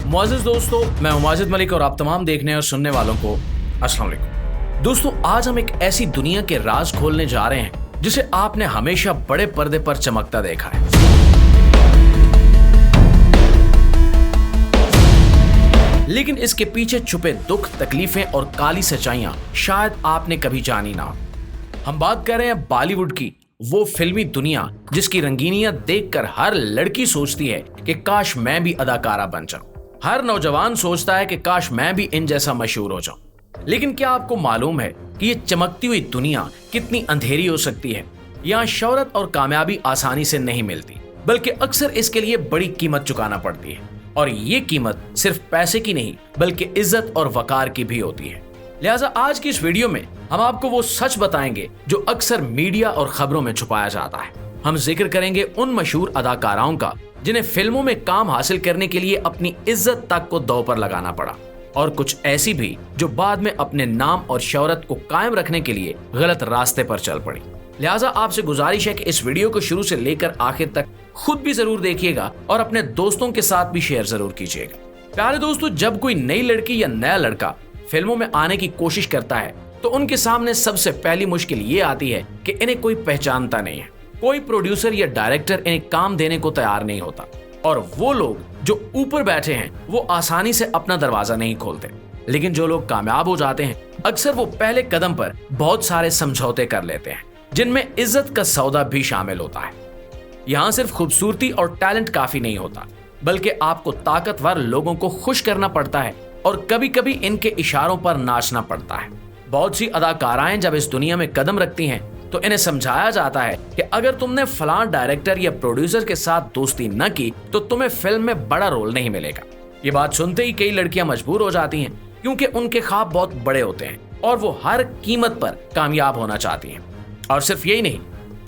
मुअज़्ज़िज़ दोस्तों, मैं हूं माजिद मलिक और आप तमाम देखने और सुनने वालों को अस्सलाम वालेकुम। दोस्तों, आज हम एक ऐसी दुनिया के राज खोलने जा रहे हैं जिसे आपने हमेशा बड़े पर्दे पर चमकता देखा है। लेकिन इसके पीछे छुपे दुख, तकलीफें और काली सच्चाइयां शायद आपने कभी जानी ना हो। हम बात कर रहे हैं बॉलीवुड की, वो फिल्मी दुनिया जिसकी रंगीनियां देखकर हर लड़की सोचती है कि काश मैं भी अदाकारा बन जाऊं। हर नौजवान सोचता है कि काश मैं भी इन जैसा मशहूर हो जाऊं। लेकिन क्या आपको मालूम है कि ये चमकती हुई दुनिया कितनी अंधेरी हो सकती है? यहाँ शोहरत और कामयाबी आसानी से नहीं मिलती, बल्कि अक्सर इसके लिए बड़ी कीमत चुकाना पड़ती है। और ये कीमत सिर्फ पैसे की नहीं, बल्कि इज्जत और वकार की भी होती है। लिहाजा आज की इस वीडियो में हम आपको वो सच बताएंगे जो अक्सर मीडिया और खबरों में छुपाया जाता है। हम जिक्र करेंगे उन मशहूर अदाकाराओं का जिन्हें फिल्मों में काम हासिल करने के लिए अपनी इज्जत तक को दांव पर लगाना पड़ा, और कुछ ऐसी भी जो बाद में अपने नाम और शोहरत को कायम रखने के लिए गलत रास्ते पर चल पड़ी। लिहाजा आपसे गुजारिश है कि इस वीडियो को शुरू से लेकर आखिर तक खुद भी जरूर देखिएगा और अपने दोस्तों के साथ भी शेयर जरूर कीजिएगा। प्यारे दोस्तों, जब कोई नई लड़की या नया लड़का फिल्मों में आने की कोशिश करता है तो उनके सामने सबसे पहली मुश्किल ये आती है कि इन्हें कोई पहचानता नहीं है। कोई प्रोड्यूसर या डायरेक्टर इन्हें काम देने को तैयार नहीं होता, और वो लोग जो ऊपर बैठे हैं वो आसानी से अपना दरवाजा नहीं खोलते। लेकिन जो लोग कामयाब हो जाते हैं, अक्सर वो पहले कदम पर बहुत सारे समझौते कर लेते हैं, जिनमें इज्जत का सौदा भी शामिल होता है। यहाँ सिर्फ खूबसूरती और टैलेंट काफी नहीं होता, बल्कि आपको ताकतवर लोगों को खुश करना पड़ता है और कभी कभी इनके इशारों पर नाचना पड़ता है। बहुत सी अदाकाराएं जब इस दुनिया में कदम रखती हैं तो इन्हें समझाया जाता है कि अगर तुमने फलां डायरेक्टर या प्रोड्यूसर के साथ दोस्ती न की तो तुम्हें फिल्म में बड़ा रोल नहीं मिलेगा। ये बात सुनते ही कई लड़कियां मजबूर हो जाती हैं, क्योंकि उनके ख्वाब बहुत बड़े होते हैं और वो हर कीमत पर कामयाब होना चाहती हैं। और सिर्फ यही नहीं,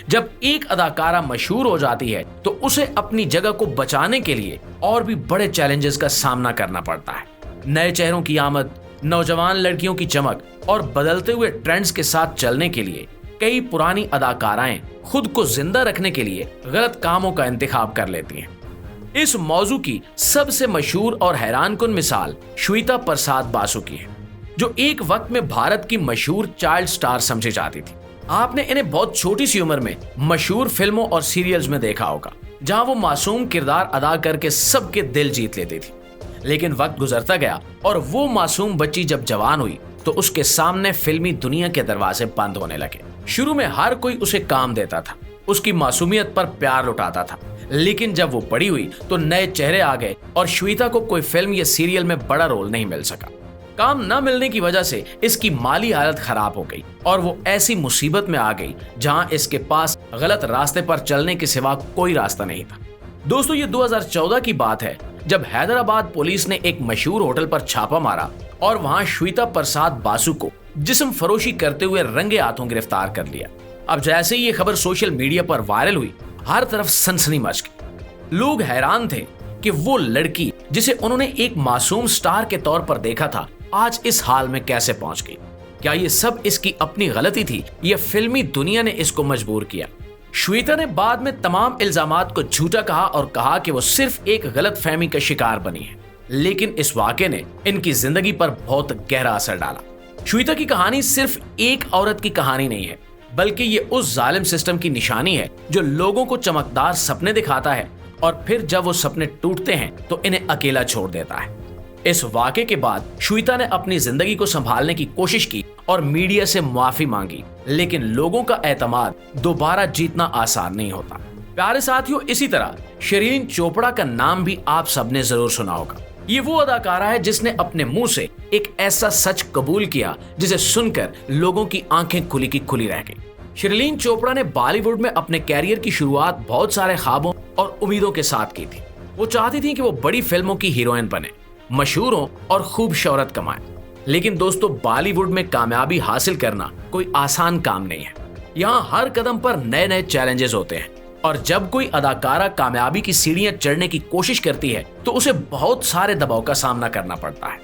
जब एक अदाकारा मशहूर हो जाती है तो उसे अपनी जगह को बचाने के लिए और भी बड़े चैलेंजेस का सामना करना पड़ता है। नए चेहरों की आमद, नौजवान लड़कियों की चमक और बदलते हुए ट्रेंड्स के साथ चलने के लिए कई पुरानी अदाकाराएं खुद को जिंदा रखने के लिए गलत कामों का इंतखाब कर लेती हैं। इस मौजू की सबसे मशहूर और हैरानकुन मिसाल श्वेता प्रसाद बासु की है, जो एक वक्त में भारत की मशहूर चाइल्ड स्टार समझी जाती थी। आपने इन्हें बहुत छोटी सी उम्र में मशहूर फिल्मों और सीरियल्स में देखा होगा, जहां वो मासूम किरदार अदा करके सबके दिल जीत लेती थी। लेकिन वक्त गुजरता गया और वो मासूम बच्ची जब जवान हुई तो उसके सामने फिल्मी दुनिया के दरवाजे बंद होने लगे। शुरू में हर कोई उसे काम देता था, उसकी मासूमियत पर प्यार लुटाता था। लेकिन जब वो बड़ी हुई तो नए चेहरे आ गए और श्वेता को कोई फिल्म या सीरियल में बड़ा रोल नहीं मिल सका। काम न मिलने की वजह से इसकी माली हालत खराब हो गई और वो ऐसी मुसीबत में आ गई जहां इसके पास गलत रास्ते पर चलने के सिवा कोई रास्ता नहीं था। दोस्तों, ये 2014 की बात है, जब हैदराबाद पुलिस ने एक मशहूर होटल पर छापा मारा और वहां श्वेता प्रसाद बासु को जिस्म फरोशी करते हुए रंगे हाथों गिरफ्तार कर लिया। अब जैसे ही ये खबर सोशल मीडिया पर वायरल हुई, हर तरफ सनसनी मच गई। लोग हैरान थे कि वो लड़की जिसे उन्होंने एक मासूम स्टार के तौर पर देखा था, आज इस हाल में कैसे पहुंच गई। क्या ये सब इसकी अपनी गलती थी या फिल्मी दुनिया ने इसको मजबूर किया? श्वेता ने बाद में तमाम इल्जामात को झूठा कहा और कहा कि वो सिर्फ एक गलतफहमी का शिकार बनी है। लेकिन इस वाकये ने इनकी जिंदगी पर बहुत गहरा असर डाला। श्वेता की कहानी सिर्फ एक औरत की कहानी नहीं है, बल्कि ये उस जालिम सिस्टम की निशानी है जो लोगों को चमकदार सपने दिखाता है और फिर जब वो सपने टूटते हैं तो इन्हें अकेला छोड़ देता है। इस वाकये के बाद श्वेता ने अपनी जिंदगी को संभालने की कोशिश की और मीडिया से माफी मांगी, लेकिन लोगों का एतमाद दोबारा जीतना आसान नहीं होता। प्यारे साथियों, इसी तरह शर्लीन चोपड़ा का नाम भी आप सबने जरूर सुना होगा। ये वो अदाकारा है जिसने अपने मुंह से एक ऐसा सच कबूल किया जिसे सुनकर लोगों की आंखें खुली की खुली रह गई। शर्लीन चोपड़ा ने बॉलीवुड में अपने कैरियर की शुरुआत बहुत सारे ख्वाबों और उम्मीदों के साथ की थी। वो चाहती थी कि वो बड़ी फिल्मों की हीरोइन बने, मशहूर हो और खूब शोहरत कमाए। लेकिन दोस्तों, बॉलीवुड में कामयाबी हासिल करना कोई आसान काम नहीं है। यहाँ हर कदम पर नए नए चैलेंजेस होते हैं, और जब कोई अदाकारा कामयाबी की सीढ़ियां चढ़ने की कोशिश करती है तो उसे बहुत सारे दबाव का सामना करना पड़ता है।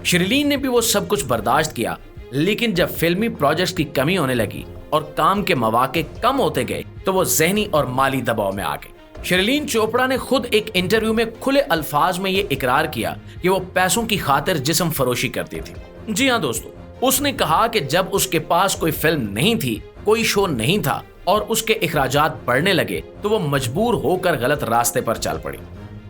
शर्लीन ने भी वो सब कुछ बर्दाश्त किया, लेकिन जब फिल्मी प्रोजेक्ट्स की कमी होने लगी और काम के मौके कम होते गए तो वो ज़हनी और माली दबाव में आ गई। शर्लीन चोपड़ा ने खुद एक इंटरव्यू में खुले अल्फाज में ये इकरार किया कि वो पैसों की खातिर जिस्म फरोशी करती थी। जी हाँ दोस्तों, उसने कहा कि जब उसके पास कोई फिल्म नहीं थी, कोई शो नहीं था और उसके इखराजात बढ़ने लगे तो वो मजबूर होकर गलत रास्ते पर चल पड़ी।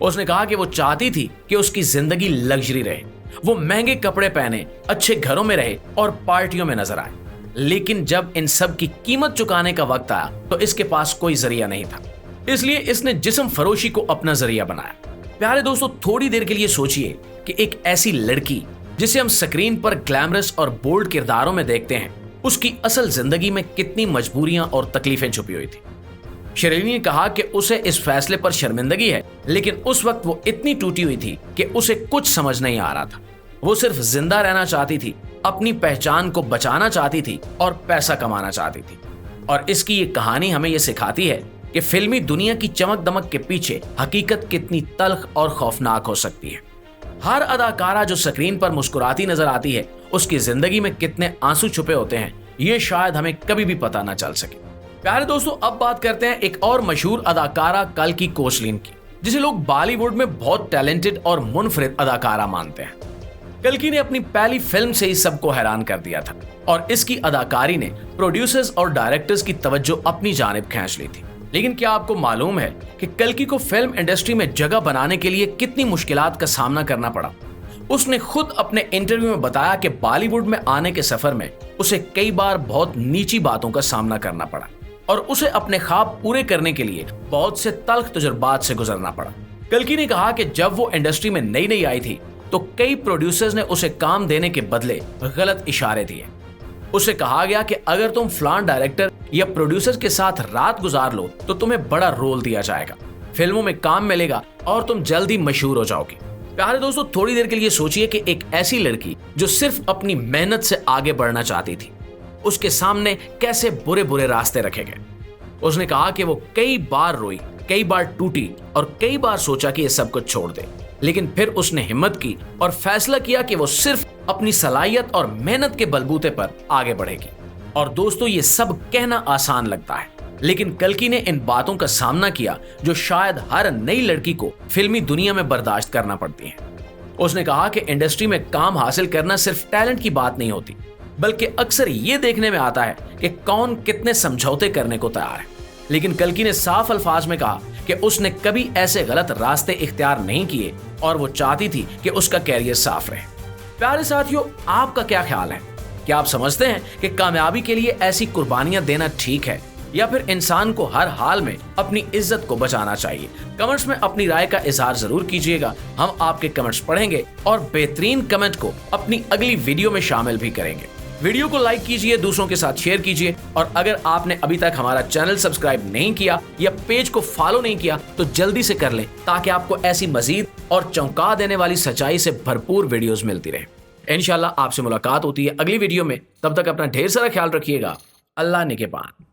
उसने कहा कि वो चाहती थी कि उसकी जिंदगी लग्जरी रहे, वो महंगे कपड़े पहने, अच्छे घरों में रहे और पार्टियों में नजर आए। लेकिन जब इन सब की कीमत चुकाने का वक्त आया तो इसके पास कोई जरिया नहीं था, इसलिए इसने जिस्म फरोशी को अपना जरिया बनाया। प्यारे दोस्तों, थोड़ी देर के लिए सोचिए कि एक ऐसी लड़की जिसे हम स्क्रीन पर ग्लैमरस और बोल्ड किरदारों में देखते हैं, उसकी असल जिंदगी में कितनी मजबूरियां और तकलीफें छुपी हुई थी। शर्लीन ने कहा कि उसे इस फैसले पर शर्मिंदगी है, लेकिन उस वक्त वो इतनी टूटी हुई थी कि उसे कुछ समझ नहीं आ रहा था। वो सिर्फ जिंदा रहना चाहती थी, अपनी पहचान को बचाना चाहती थी और पैसा कमाना चाहती थी। और इसकी ये कहानी हमें ये सिखाती है कि फिल्मी दुनिया की चमक दमक के पीछे हकीकत कितनी तल्ख और खौफनाक हो सकती है। हर अदाकारा जो स्क्रीन पर मुस्कुराती नजर आती है, उसकी जिंदगी में कितने आंसू छुपे होते हैं, ये शायद हमें कभी भी पता ना चल सके। प्यारे दोस्तों, अब बात करते हैं एक और मशहूर अदाकारा कल्की कोचलिन की, जिसे लोग बॉलीवुड में बहुत टैलेंटेड और मुनफरिद अदाकारा मानते हैं। कल्की ने अपनी पहली फिल्म से ही सबको हैरान कर दिया था और इसकी अदाकारी ने प्रोड्यूसर्स और डायरेक्टर्स की तवज्जो अपनी जानिब खींच ली थी। लेकिन क्या आपको मालूम है कि कल्की को फिल्म इंडस्ट्री में जगह बनाने के लिए कितनी मुश्किलात का सामना करना पड़ा? उसने खुद अपने इंटरव्यू में बताया कि बॉलीवुड में आने के सफर में उसे कई बार बहुत नीची बातों का सामना करना पड़ा और उसे अपने ख्वाब पूरे करने के लिए बहुत से तल्ख तजुर्बात से गुजरना पड़ा। कल्की ने कहा कि जब वो इंडस्ट्री में नई नई आई थी तो कई प्रोड्यूसर्स ने उसे काम देने के बदले गलत इशारे दिए। उसे कहा गया कि अगर तुम फलान डायरेक्टर या प्रोड्यूसर के साथ रात गुजार लो तो तुम्हें बड़ा रोल दिया जाएगा, फिल्मों में काम मिलेगा और तुम जल्दी मशहूर हो जाओगे। प्यारे दोस्तों, थोड़ी देर के लिए सोचिए कि एक ऐसी लड़की जो सिर्फ अपनी मेहनत से आगे बढ़ना चाहती थी, उसके सामने कैसे बुरे बुरे रास्ते रखे गए। उसने कहा कि वो कई बार रोई, कई बार टूटी और कई बार सोचा कि ये सब कुछ छोड़ दे, लेकिन फिर उसने हिम्मत की और फैसला किया कि वो सिर्फ अपनी सलाहियत और मेहनत के बलबूते पर आगे बढ़ेगी। और दोस्तों, ये सब कहना आसान लगता है, लेकिन कल्की ने इन बातों का सामना किया जो शायद हर नई लड़की को फिल्मी दुनिया में बर्दाश्त करना पड़ती है। उसने कहा कि इंडस्ट्री में काम हासिल करना सिर्फ टैलेंट की बात नहीं होती, बल्कि अक्सर ये देखने में आता है कि कौन कितने समझौते करने को तैयार है। लेकिन कल्की ने साफ अल्फाज में कहा कि उसने कभी ऐसे गलत रास्ते इख्तियार नहीं किए और वो चाहती थी कि उसका कैरियर साफ रहे। प्यारे साथियों, आपका क्या ख्याल है? क्या आप समझते हैं कि कामयाबी के लिए ऐसी कुर्बानियां देना ठीक है या फिर इंसान को हर हाल में अपनी इज्जत को बचाना चाहिए? कमेंट्स में अपनी राय का इजहार जरूर कीजिएगा, हम आपके कमेंट्स पढ़ेंगे और बेहतरीन कमेंट को अपनी अगली वीडियो में शामिल भी करेंगे। वीडियो को लाइक कीजिए, दूसरों के साथ शेयर कीजिए और अगर आपने अभी तक हमारा चैनल सब्सक्राइब नहीं किया या पेज को फॉलो नहीं किया तो जल्दी से कर लें, ताकि आपको ऐसी मजीद और चौंका देने वाली सच्चाई से भरपूर वीडियोस मिलती रहे। इंशाल्लाह आपसे मुलाकात होती है अगली वीडियो में, तब तक अपना ढेर सारा ख्याल रखिएगा। अल्लाह निगहबान।